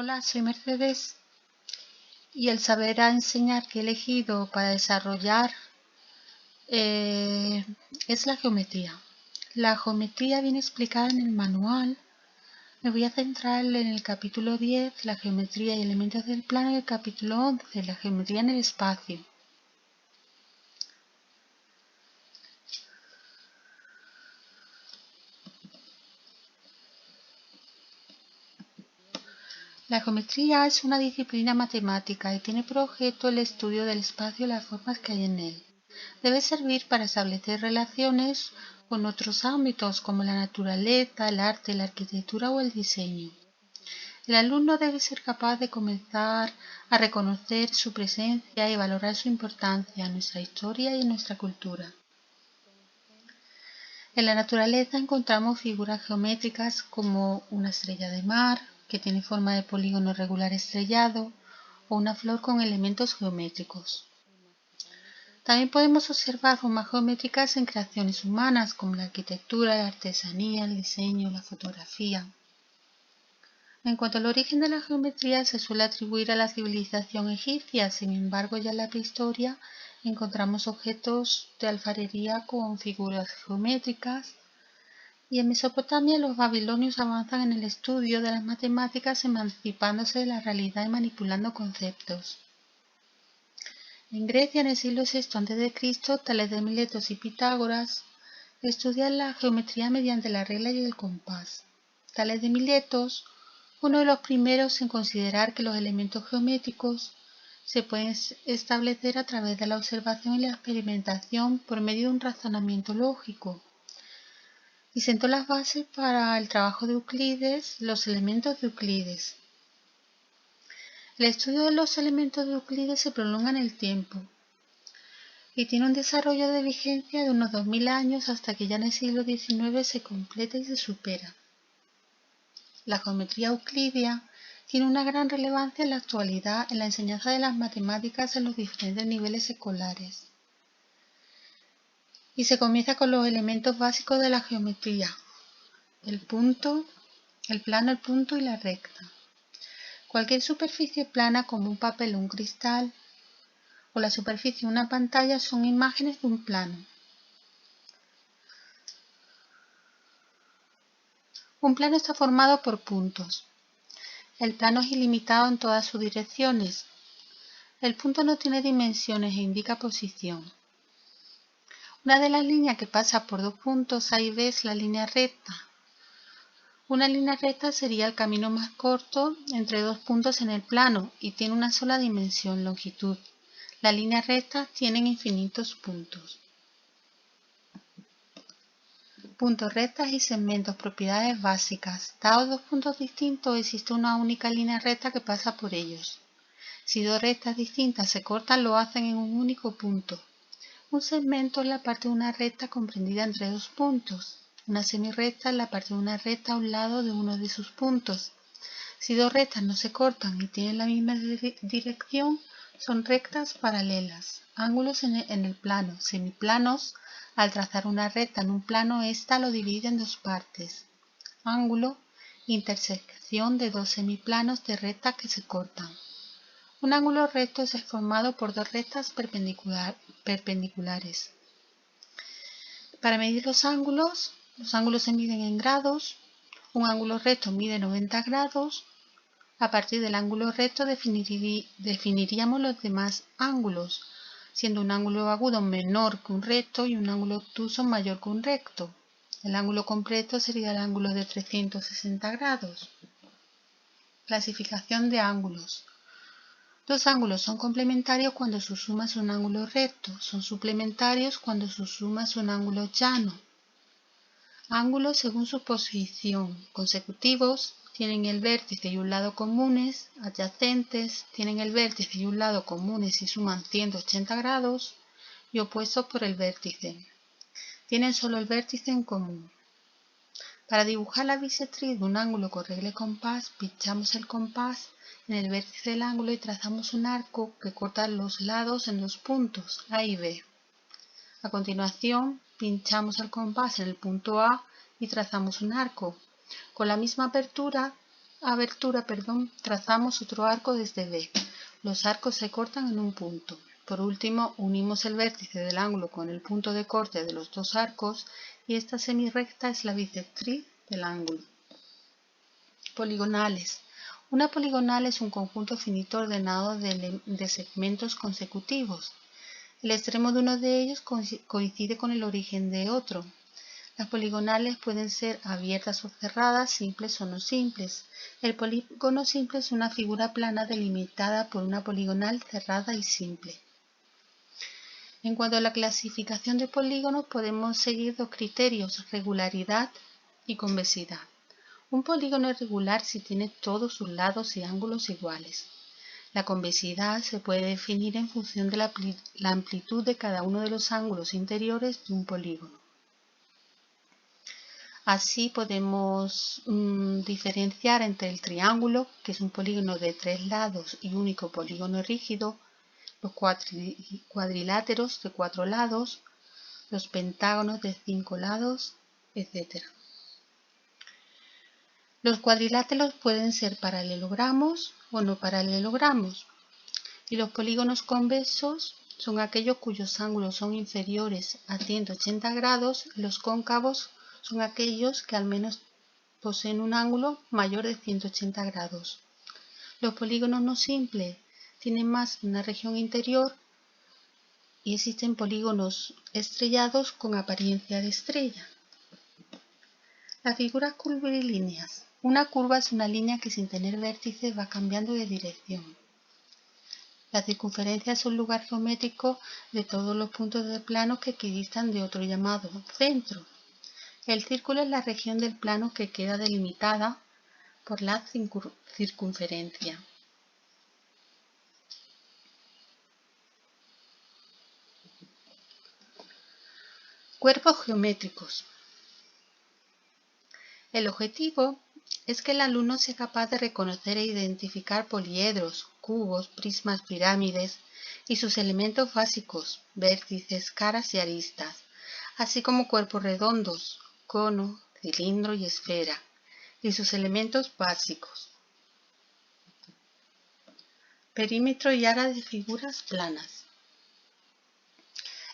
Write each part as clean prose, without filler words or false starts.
Hola, soy Mercedes y el saber a enseñar que he elegido para desarrollar es la geometría. La geometría viene explicada en el manual. Me voy a centrar en el capítulo 10, la geometría y elementos del plano, y el capítulo 11, la geometría en el espacio. La geometría es una disciplina matemática y tiene por objeto el estudio del espacio y las formas que hay en él. Debe servir para establecer relaciones con otros ámbitos como la naturaleza, el arte, la arquitectura o el diseño. El alumno debe ser capaz de comenzar a reconocer su presencia y valorar su importancia en nuestra historia y en nuestra cultura. En la naturaleza encontramos figuras geométricas como una estrella de mar, que tiene forma de polígono regular estrellado, o una flor con elementos geométricos. También podemos observar formas geométricas en creaciones humanas como la arquitectura, la artesanía, el diseño, la fotografía. En cuanto al origen de la geometría, se suele atribuir a la civilización egipcia. Sin embargo, ya en la prehistoria encontramos objetos de alfarería con figuras geométricas, y en Mesopotamia los babilonios avanzan en el estudio de las matemáticas, emancipándose de la realidad y manipulando conceptos. En Grecia, en el siglo VI a.C., Tales de Miletos y Pitágoras estudian la geometría mediante la regla y el compás. Tales de Miletos, uno de los primeros en considerar que los elementos geométricos se pueden establecer a través de la observación y la experimentación por medio de un razonamiento lógico, y sentó las bases para el trabajo de Euclides, los elementos de Euclides. El estudio de los elementos de Euclides se prolonga en el tiempo y tiene un desarrollo de vigencia de unos 2000 años hasta que ya en el siglo XIX se completa y se supera. La geometría euclidia tiene una gran relevancia en la actualidad en la enseñanza de las matemáticas en los diferentes niveles escolares. Y se comienza con los elementos básicos de la geometría: el punto, el plano, el punto y la recta. Cualquier superficie plana como un papel o un cristal, o la superficie de una pantalla, son imágenes de un plano. Un plano está formado por puntos. El plano es ilimitado en todas sus direcciones. El punto no tiene dimensiones e indica posición. Una de las líneas que pasa por dos puntos A y B es la línea recta. Una línea recta sería el camino más corto entre dos puntos en el plano y tiene una sola dimensión, longitud. Las líneas rectas tienen infinitos puntos. Puntos, rectas y segmentos, propiedades básicas. Dados dos puntos distintos, existe una única línea recta que pasa por ellos. Si dos rectas distintas se cortan, lo hacen en un único punto. Un segmento es la parte de una recta comprendida entre dos puntos. Una semirrecta es la parte de una recta a un lado de uno de sus puntos. Si dos rectas no se cortan y tienen la misma dirección, son rectas paralelas. Ángulos en el plano. Semiplanos: al trazar una recta en un plano, ésta lo divide en dos partes. Ángulo: intersección de dos semiplanos de rectas que se cortan. Un ángulo recto es formado por dos rectas perpendiculares. Para medir los ángulos se miden en grados. Un ángulo recto mide 90 grados. A partir del ángulo recto definiríamos los demás ángulos, siendo un ángulo agudo menor que un recto y un ángulo obtuso mayor que un recto. El ángulo completo sería el ángulo de 360 grados. Clasificación de ángulos. Dos ángulos son complementarios cuando su suma es un ángulo recto. Son suplementarios cuando su suma es un ángulo llano. Ángulos según su posición. Consecutivos: tienen el vértice y un lado comunes. Adyacentes: tienen el vértice y un lado comunes y suman 180 grados. Y opuestos por el vértice: tienen solo el vértice en común. Para dibujar la bisectriz de un ángulo con regla y compás, pinchamos el compás en el vértice del ángulo y trazamos un arco que corta los lados en dos puntos, A y B. A continuación, pinchamos el compás en el punto A y trazamos un arco. Con la misma apertura, trazamos otro arco desde B. Los arcos se cortan en un punto. Por último, unimos el vértice del ángulo con el punto de corte de los dos arcos y esta semirrecta es la bisectriz del ángulo. Poligonales. Una poligonal es un conjunto finito ordenado de segmentos consecutivos. El extremo de uno de ellos coincide con el origen de otro. Las poligonales pueden ser abiertas o cerradas, simples o no simples. El polígono simple es una figura plana delimitada por una poligonal cerrada y simple. En cuanto a la clasificación de polígonos, podemos seguir dos criterios: regularidad y convexidad. Un polígono es regular si tiene todos sus lados y ángulos iguales. La convexidad se puede definir en función de la amplitud de cada uno de los ángulos interiores de un polígono. Así podemos diferenciar entre el triángulo, que es un polígono de 3 lados y único polígono rígido, los cuadriláteros de 4 lados, los pentágonos de 5 lados, etc. Los cuadriláteros pueden ser paralelogramos o no paralelogramos, y los polígonos convexos son aquellos cuyos ángulos son inferiores a 180 grados y los cóncavos son aquellos que al menos poseen un ángulo mayor de 180 grados. Los polígonos no simples tienen más una región interior y existen polígonos estrellados con apariencia de estrella. Las figuras curvilíneas. Una curva es una línea que sin tener vértices va cambiando de dirección. La circunferencia es un lugar geométrico de todos los puntos del plano que equidistan de otro llamado centro. El círculo es la región del plano que queda delimitada por la circunferencia. Cuerpos geométricos. El objetivo es que el alumno sea capaz de reconocer e identificar poliedros, cubos, prismas, pirámides y sus elementos básicos, vértices, caras y aristas, así como cuerpos redondos, cono, cilindro y esfera, y sus elementos básicos. Perímetro y área de figuras planas.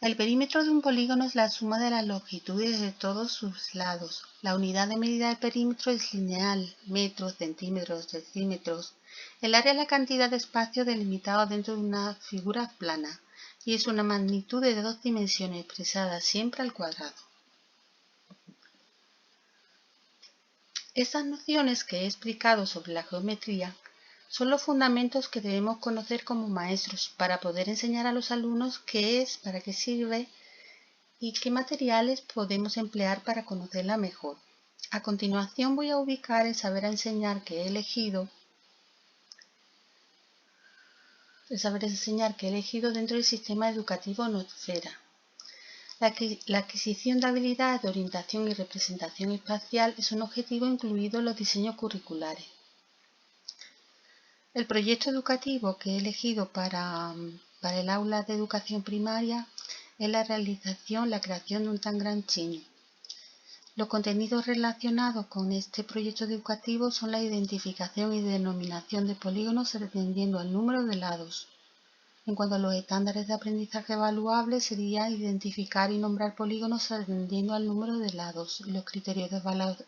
El perímetro de un polígono es la suma de las longitudes de todos sus lados. La unidad de medida del perímetro es lineal, metros, centímetros, decímetros. El área es la cantidad de espacio delimitado dentro de una figura plana y es una magnitud de 2 dimensiones expresada siempre al cuadrado. Estas nociones que he explicado sobre la geometría son los fundamentos que debemos conocer como maestros para poder enseñar a los alumnos qué es, para qué sirve y qué materiales podemos emplear para conocerla mejor. A continuación voy a ubicar el saber enseñar que he elegido dentro del sistema educativo Notsfera. La adquisición de habilidades de orientación y representación espacial es un objetivo incluido en los diseños curriculares. El proyecto educativo que he elegido para el aula de educación primaria es la creación de un tangram chino. Los contenidos relacionados con este proyecto educativo son la identificación y denominación de polígonos atendiendo al número de lados. En cuanto a los estándares de aprendizaje evaluables, sería identificar y nombrar polígonos atendiendo al número de lados. Los criterios de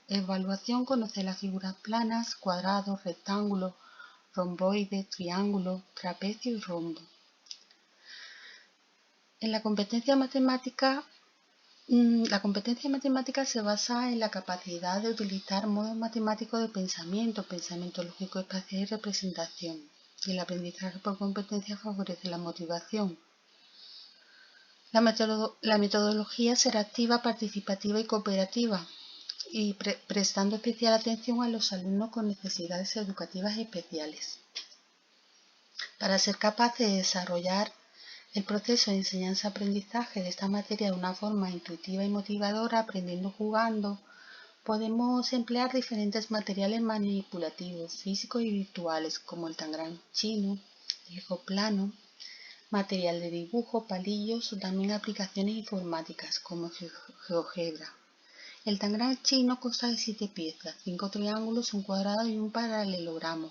evaluación: conocer las figuras planas, cuadrados, rectángulos, romboides, triángulos, trapecio y rombo. En la competencia matemática se basa en la capacidad de utilizar modos matemáticos de pensamiento lógico, espacial y representación. Y el aprendizaje por competencia favorece la motivación. La metodología será activa, participativa y cooperativa, y prestando especial atención a los alumnos con necesidades educativas especiales. Para ser capaces de desarrollar el proceso de enseñanza-aprendizaje de esta materia de una forma intuitiva y motivadora, aprendiendo jugando, podemos emplear diferentes materiales manipulativos, físicos y virtuales, como el tangram chino, el Lego plano, material de dibujo, palillos o también aplicaciones informáticas como GeoGebra. El tangram chino consta de 7 piezas, 5 triángulos, un cuadrado y un paralelogramo.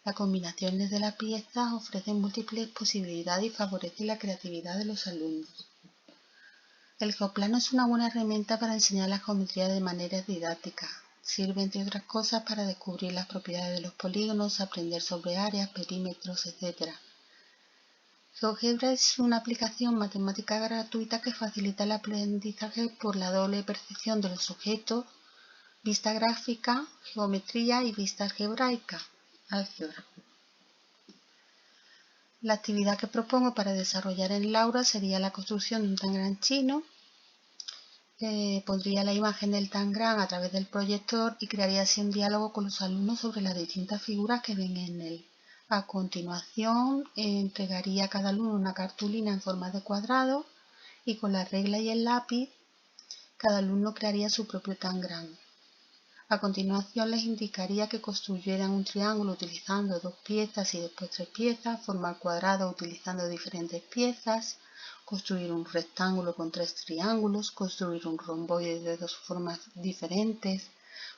Las combinaciones de las piezas ofrecen múltiples posibilidades y favorecen la creatividad de los alumnos. El geoplano es una buena herramienta para enseñar la geometría de manera didáctica. Sirve, entre otras cosas, para descubrir las propiedades de los polígonos, aprender sobre áreas, perímetros, etc. GeoGebra es una aplicación matemática gratuita que facilita el aprendizaje por la doble percepción de los objetos, vista gráfica, geometría y vista algebraica, álgebra. La actividad que propongo para desarrollar en el aula sería la construcción de un tangram chino. Pondría la imagen del tangram a través del proyector y crearía así un diálogo con los alumnos sobre las distintas figuras que ven en él. A continuación, entregaría a cada alumno una cartulina en forma de cuadrado y con la regla y el lápiz, cada alumno crearía su propio tangram. A continuación, les indicaría que construyeran un triángulo utilizando 2 piezas y después 3 piezas, formar cuadrados utilizando diferentes piezas, construir un rectángulo con 3 triángulos, construir un romboide de 2 formas diferentes,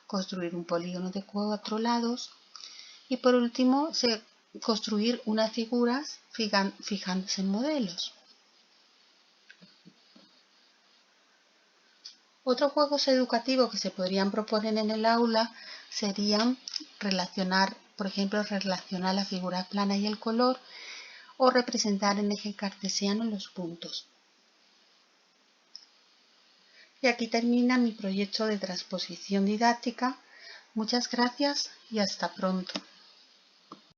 construir un polígono de 4 lados y por último construir unas figuras fijándose en modelos. Otros juegos educativos que se podrían proponer en el aula serían por ejemplo, relacionar las figuras planas y el color o representar en eje cartesiano los puntos. Y aquí termina mi proyecto de transposición didáctica. Muchas gracias y hasta pronto.